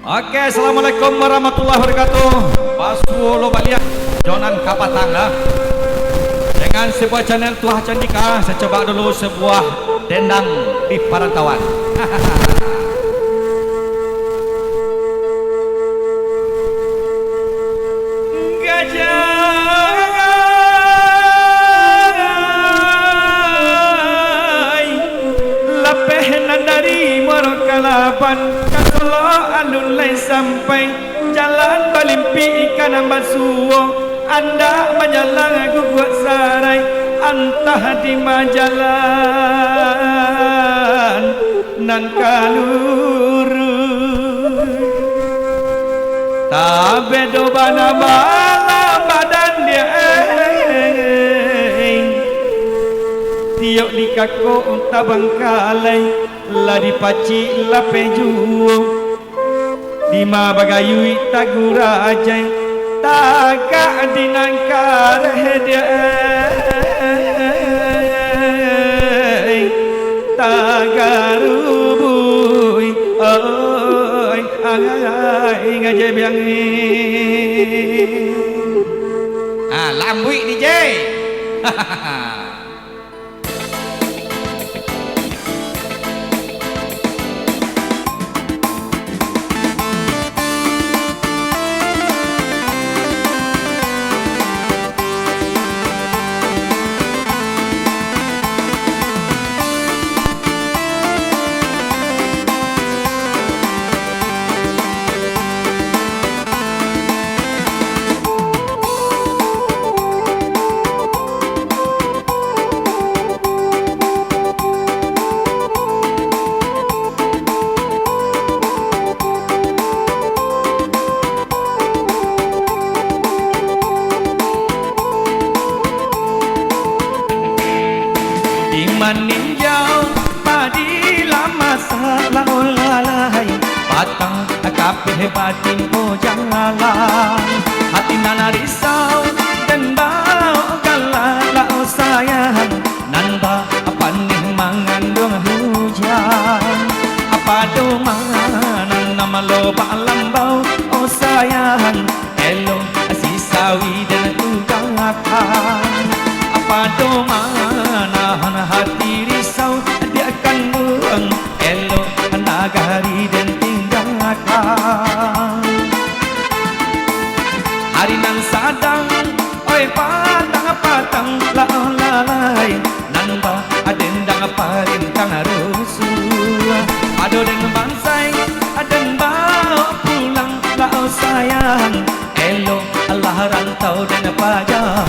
Oke, assalamualaikum warahmatullahi wabarakatuh. Pasulo baliak Jonan Kapatangga. Dengan sebuah channel Tuah Candika, saya coba dulu sebuah dendang di Parantauan. Kalapan kasolo alulai sampai jalan balimpi ikan ambasuo anda menyalang guguak sarai antah di majalan nan kaluru tabedo bana bala badan dia tiok di kako tabang kalai la dipaci la pejuo di ma bagayui tagura ajai taga dinangkar dia tagarubui oi ai ngaje biang lambui DJ. Meninjau padi lama salah lalai patang kapih batin pojang alam hati nana risau dan bau galak lau sayang nan ba apa nih mengandung hujan apa do mangan nama lo lambau oh sayang elo si sawi dan tukang akan apa do nahan hati risau dia akan buang elo nagari dan tinggalkan hari nan sadang oi patang lalai nan ba adendang parintang rusuh ado dengan bansai aden bawa pulang lau sayang elo Allah rantau dan pajau.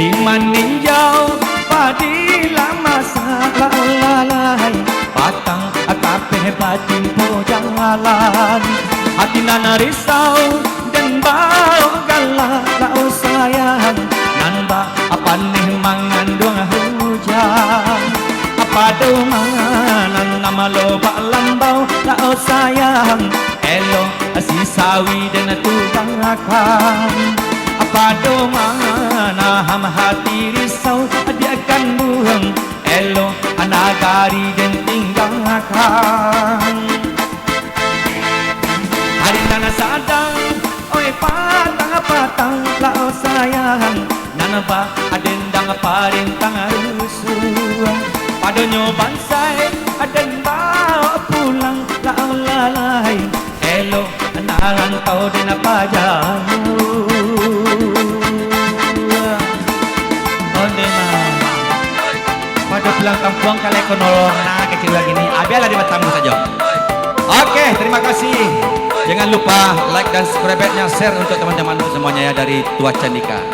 Di meninjau padi lama salah lalai patang kapih batin pojang alan hati nana risau dan bau galak lau sayang nan ba apa nih mengandung hujan apa do mangan nama lo lambau lau sayang elo si sawi dan tukang akan apa do mana ham hati risau dia akan buang elo anagari dan tinggalkan hari nana sadang oi patang lau sayang nana ba adendang parintang rusuh padonyo bansai aden bawa pulang lau lalai ngantau di napa jauh. Ondena pada pulang kampung kali konolong nah kecil lagi nih abialah di matamu saja. Oke, terima kasih. Jangan lupa like dan subscribe-nya, share untuk teman-teman semuanya ya dari Tua Candika.